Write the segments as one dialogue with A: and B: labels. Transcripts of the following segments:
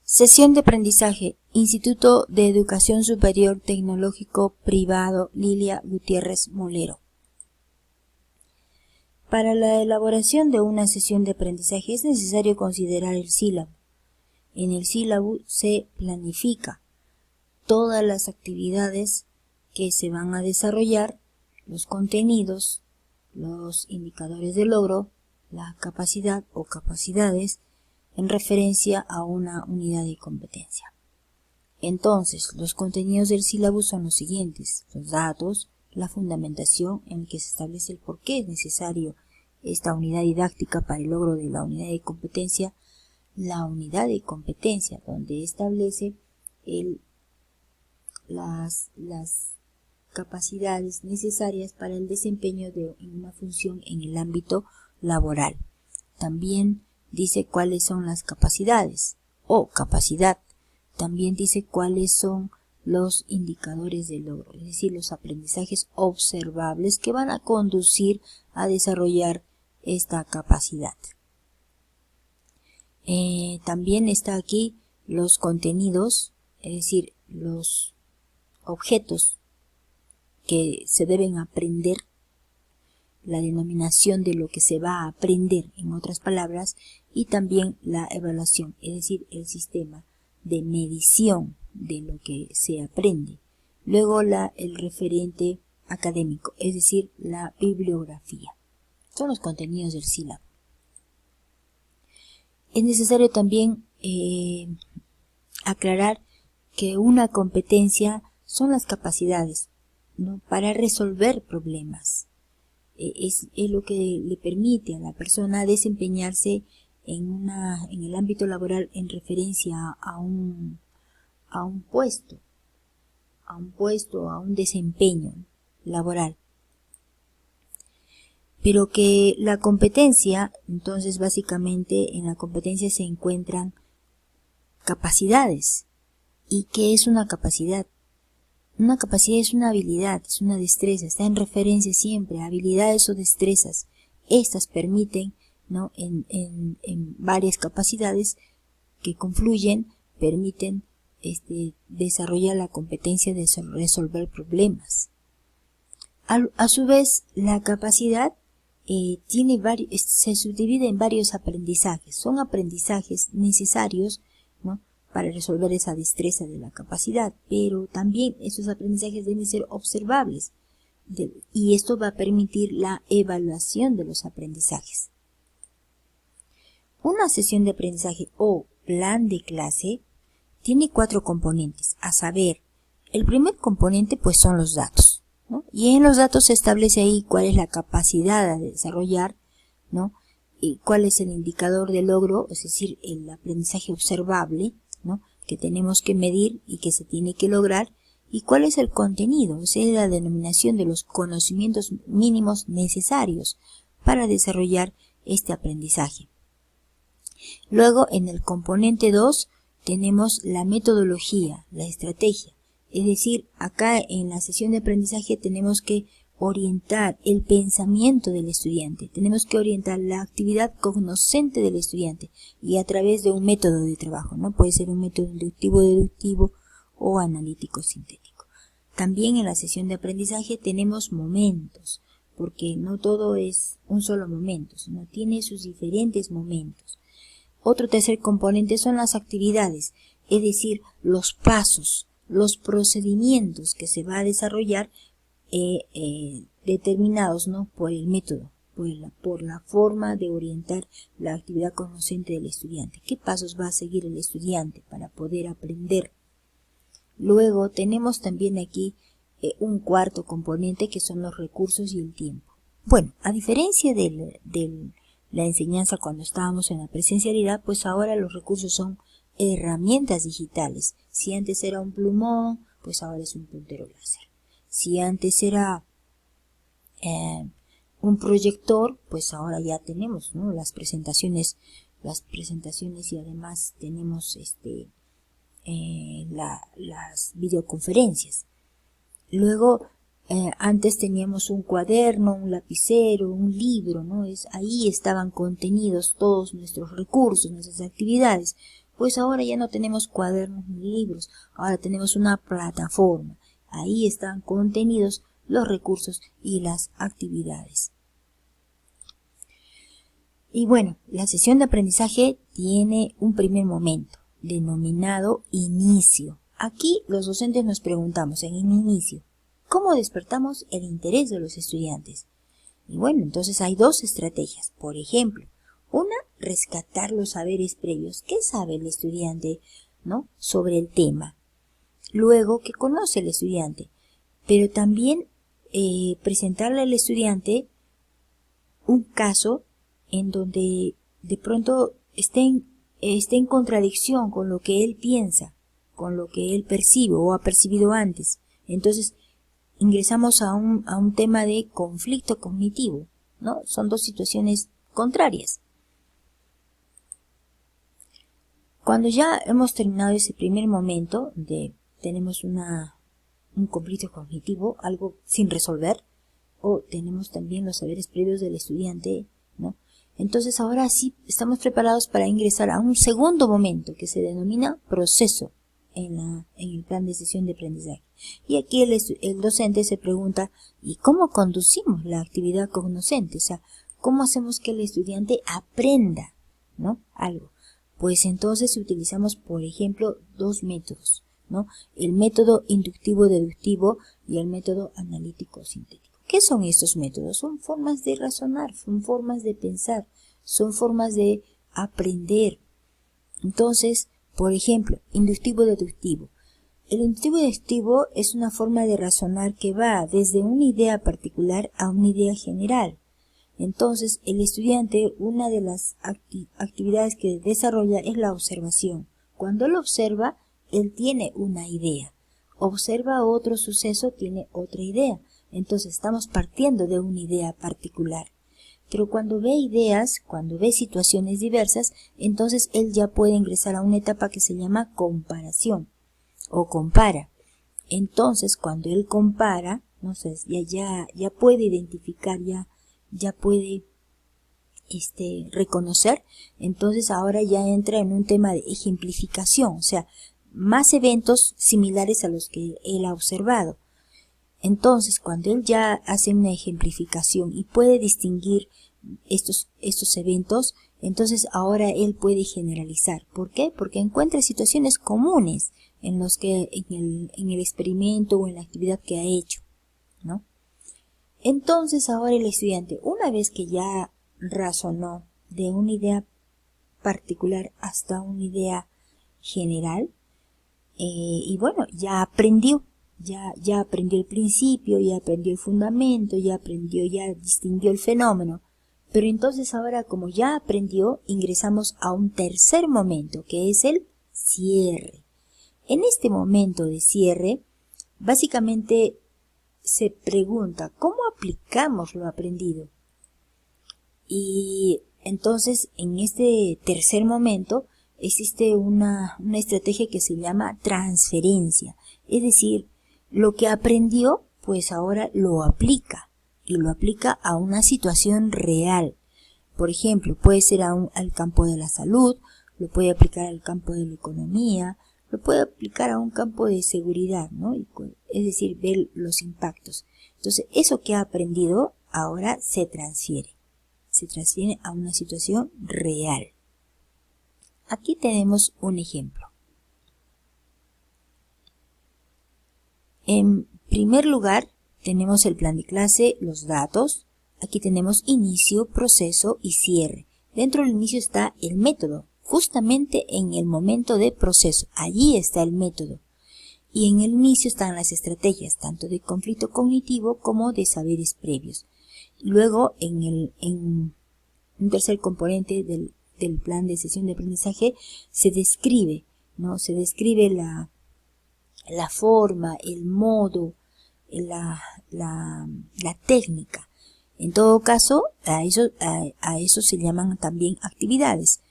A: Sesión de aprendizaje, Instituto de Educación Superior Tecnológico Privado Lilia Gutiérrez Molero. Para la elaboración de una sesión de aprendizaje es necesario considerar el sílabo. En el sílabo se planifica todas las actividades que se van a desarrollar, los contenidos, los indicadores de logro, la capacidad o capacidades en referencia a una unidad de competencia. Entonces, los contenidos del sílabo son los siguientes: los datos, la fundamentación en el que se establece el por qué es necesario esta unidad didáctica para el logro de la unidad de competencia, la unidad de competencia donde establece las capacidades necesarias para el desempeño de una función en el ámbito laboral. También dice cuáles son las capacidades o capacidad. También dice cuáles son los indicadores de logro, es decir, los aprendizajes observables que van a conducir a desarrollar esta capacidad. También está aquí los contenidos, es decir, los objetos que se deben aprender, la denominación de lo que se va a aprender, en otras palabras, y también la evaluación, es decir, el sistema de medición de lo que se aprende. Luego el referente académico, es decir, la bibliografía. Son los contenidos del sílabo. Es necesario también aclarar que una competencia son las capacidades, ¿no?, para resolver problemas. Es lo que le permite a la persona desempeñarse en el ámbito laboral en referencia a un puesto, a un desempeño laboral. Pero que la competencia, entonces básicamente en la competencia se encuentran capacidades. ¿Y qué es una capacidad? Una capacidad es una habilidad, es una destreza, está en referencia siempre a habilidades o destrezas. Estas permiten, ¿no?, en varias capacidades que confluyen, permiten desarrollar la competencia de resolver problemas. A su vez, la capacidad se subdivide en varios aprendizajes. Son aprendizajes necesarios, ¿no?, para resolver esa destreza de la capacidad, pero también esos aprendizajes deben ser observables, y esto va a permitir la evaluación de los aprendizajes. Una sesión de aprendizaje o plan de clase tiene 4 componentes, a saber, el primer componente pues son los datos, ¿no? Y en los datos se establece ahí cuál es la capacidad a desarrollar, ¿no?, y cuál es el indicador de logro, es decir, el aprendizaje observable, ¿no?, que tenemos que medir y que se tiene que lograr, y cuál es el contenido, o sea, la denominación de los conocimientos mínimos necesarios para desarrollar este aprendizaje. Luego, en el componente 2, tenemos la metodología, la estrategia, es decir, acá en la sesión de aprendizaje tenemos que orientar el pensamiento del estudiante, tenemos que orientar la actividad cognoscente del estudiante y a través de un método de trabajo, ¿no? Puede ser un método inductivo, deductivo o analítico sintético. También en la sesión de aprendizaje tenemos momentos, porque no todo es un solo momento, sino tiene sus diferentes momentos. Otro tercer componente son las actividades, es decir, los pasos, los procedimientos que se va a desarrollar determinados, ¿no?, por el método, por la forma de orientar la actividad cognoscente del estudiante. ¿Qué pasos va a seguir el estudiante para poder aprender? Luego tenemos también aquí un cuarto componente que son los recursos y el tiempo. Bueno, a diferencia de la enseñanza cuando estábamos en la presencialidad, pues ahora los recursos son herramientas digitales. Si antes era un plumón, pues ahora es un puntero láser. Si antes era un proyector, pues ahora ya tenemos, ¿no?, las presentaciones y además tenemos las videoconferencias. Luego, antes teníamos un cuaderno, un lapicero, un libro, ¿no? Ahí estaban contenidos todos nuestros recursos, nuestras actividades. Pues ahora ya no tenemos cuadernos ni libros, ahora tenemos una plataforma. Ahí están contenidos los recursos y las actividades. Y bueno, la sesión de aprendizaje tiene un primer momento, denominado inicio. Aquí los docentes nos preguntamos en el inicio, ¿cómo despertamos el interés de los estudiantes? Y bueno, entonces hay dos estrategias. Por ejemplo, una, rescatar los saberes previos. ¿Qué sabe el estudiante, no, sobre el tema? Luego, ¿qué conoce el estudiante? Pero también presentarle al estudiante un caso en donde de pronto esté en contradicción con lo que él piensa, con lo que él percibe o ha percibido antes. Entonces, ingresamos a un tema de conflicto cognitivo, ¿no? Son dos situaciones contrarias. Cuando ya hemos terminado ese primer momento de tenemos un conflicto cognitivo, algo sin resolver, o tenemos también los saberes previos del estudiante, ¿no? Entonces ahora sí estamos preparados para ingresar a un segundo momento que se denomina proceso en el plan de sesión de aprendizaje. Y aquí el docente se pregunta, ¿y cómo conducimos la actividad cognoscente? O sea, ¿cómo hacemos que el estudiante aprenda, ¿no?, algo? Pues entonces utilizamos, por ejemplo, dos métodos, ¿no? El método inductivo-deductivo y el método analítico-sintético. ¿Qué son estos métodos? Son formas de razonar, son formas de pensar, son formas de aprender. Entonces, por ejemplo, inductivo-deductivo. El inductivo-deductivo es una forma de razonar que va desde una idea particular a una idea general. Entonces, el estudiante, una de las actividades que desarrolla es la observación. Cuando él observa, él tiene una idea. Observa otro suceso, tiene otra idea. Entonces, estamos partiendo de una idea particular. Pero cuando ve ideas, cuando ve situaciones diversas, entonces él ya puede ingresar a una etapa que se llama comparación o compara. Entonces, cuando él compara, no sé, ya puede identificar, ya puede reconocer, entonces ahora ya entra en un tema de ejemplificación, o sea, más eventos similares a los que él ha observado. Entonces, cuando él ya hace una ejemplificación y puede distinguir estos eventos, entonces ahora él puede generalizar. ¿Por qué? Porque encuentra situaciones comunes en los que en el experimento o en la actividad que ha hecho, ¿no? Entonces ahora el estudiante, una vez que ya razonó de una idea particular hasta una idea general, y bueno, ya aprendió. Ya aprendió el principio, ya aprendió el fundamento, ya distinguió el fenómeno. Pero entonces ahora, como ya aprendió, ingresamos a un tercer momento, que es el cierre. En este momento de cierre, básicamente se pregunta, ¿cómo aplicamos lo aprendido? Y entonces, en este tercer momento, existe una estrategia que se llama transferencia. Es decir, lo que aprendió, pues ahora lo aplica, y lo aplica a una situación real. Por ejemplo, puede ser al campo de la salud, lo puede aplicar al campo de la economía, lo puede aplicar a un campo de seguridad, ¿no? Es decir, ver los impactos. Entonces, eso que ha aprendido ahora se transfiere a una situación real. Aquí tenemos un ejemplo. En primer lugar, tenemos el plan de clase, los datos. Aquí tenemos inicio, proceso y cierre. Dentro del inicio está el método, justamente en el momento de proceso. Allí está el método. Y en el inicio están las estrategias, tanto de conflicto cognitivo como de saberes previos. Luego, en un tercer componente del plan de sesión de aprendizaje, se describe, ¿no? Se describe la forma, el modo, la técnica. En todo caso, a eso se llaman también actividades.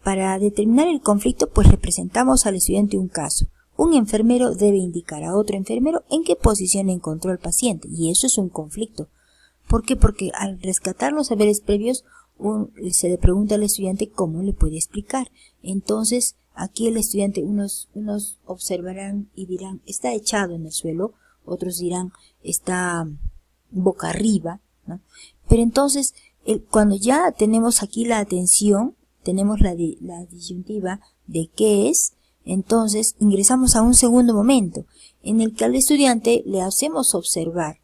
A: Para determinar el conflicto, pues representamos al estudiante un caso. Un enfermero debe indicar a otro enfermero en qué posición encontró al paciente, y eso es un conflicto. ¿Por qué? Porque al rescatar los saberes previos, se le pregunta al estudiante cómo le puede explicar. Entonces, Aquí el estudiante, unos observarán y dirán, está echado en el suelo, otros dirán, está boca arriba, ¿no? Pero entonces, cuando ya tenemos aquí la atención, tenemos la disyuntiva de qué es, entonces ingresamos a un segundo momento, en el que al estudiante le hacemos observar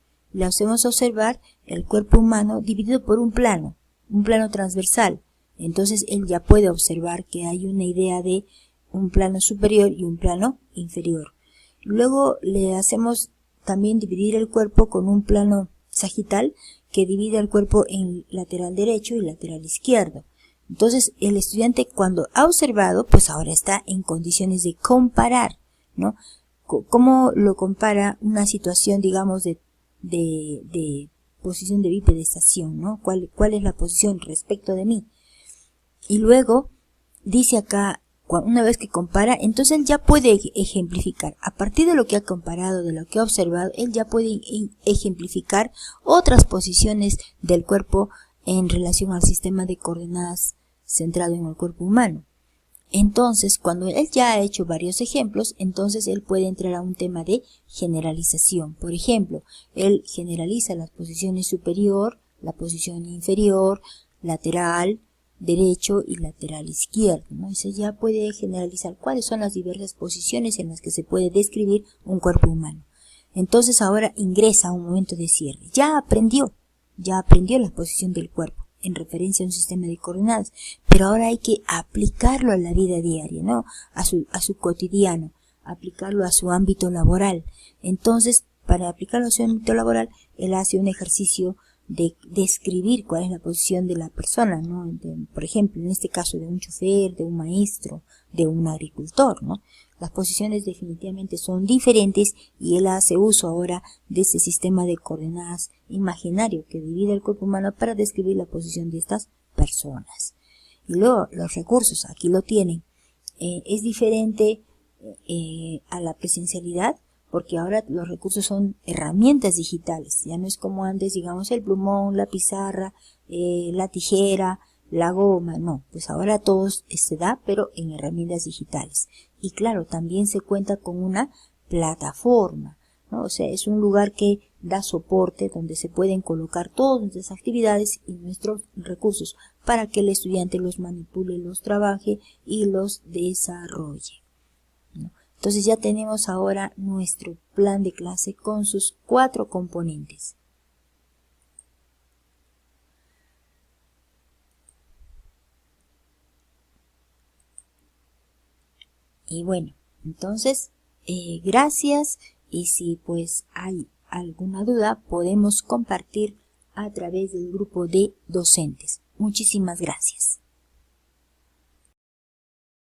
A: el cuerpo humano dividido por un plano transversal. Entonces él ya puede observar que hay una idea de un plano superior y un plano inferior. Luego le hacemos también dividir el cuerpo con un plano sagital que divide el cuerpo en lateral derecho y lateral izquierdo. Entonces el estudiante, cuando ha observado, pues ahora está en condiciones de comparar, ¿no? ¿Cómo lo compara una situación, digamos, de posición de bipedestación, ¿no? ¿Cuál es la posición respecto de mí? Y luego dice acá, una vez que compara, entonces él ya puede ejemplificar. A partir de lo que ha comparado, de lo que ha observado, él ya puede ejemplificar otras posiciones del cuerpo en relación al sistema de coordenadas centrado en el cuerpo humano. Entonces, cuando él ya ha hecho varios ejemplos, entonces él puede entrar a un tema de generalización. Por ejemplo, él generaliza las posiciones superior, la posición inferior, lateral derecho y lateral izquierdo, ¿no? Entonces ya puede generalizar cuáles son las diversas posiciones en las que se puede describir un cuerpo humano. Entonces ahora ingresa a un momento de cierre. Ya aprendió la posición del cuerpo en referencia a un sistema de coordenadas, pero ahora hay que aplicarlo a la vida diaria, ¿no? A su cotidiano, aplicarlo a su ámbito laboral. Entonces, para aplicarlo a su ámbito laboral, él hace un ejercicio de describir cuál es la posición de la persona, ¿no? Por ejemplo, en este caso de un chofer, de un maestro, de un agricultor, ¿no? Las posiciones definitivamente son diferentes y él hace uso ahora de este sistema de coordenadas imaginario que divide el cuerpo humano para describir la posición de estas personas. Y luego los recursos, aquí lo tienen. Es diferente a la presencialidad, porque ahora los recursos son herramientas digitales. Ya no es como antes, digamos, el plumón, la pizarra, la tijera, la goma. No, pues ahora todo se da, pero en herramientas digitales. Y claro, también se cuenta con una plataforma, ¿no? O sea, es un lugar que da soporte donde se pueden colocar todas nuestras actividades y nuestros recursos para que el estudiante los manipule, los trabaje y los desarrolle, ¿no? Entonces ya tenemos ahora nuestro plan de clase con sus 4 componentes. Y bueno, entonces, gracias, y si pues hay alguna duda, podemos compartir a través del grupo de docentes. Muchísimas gracias.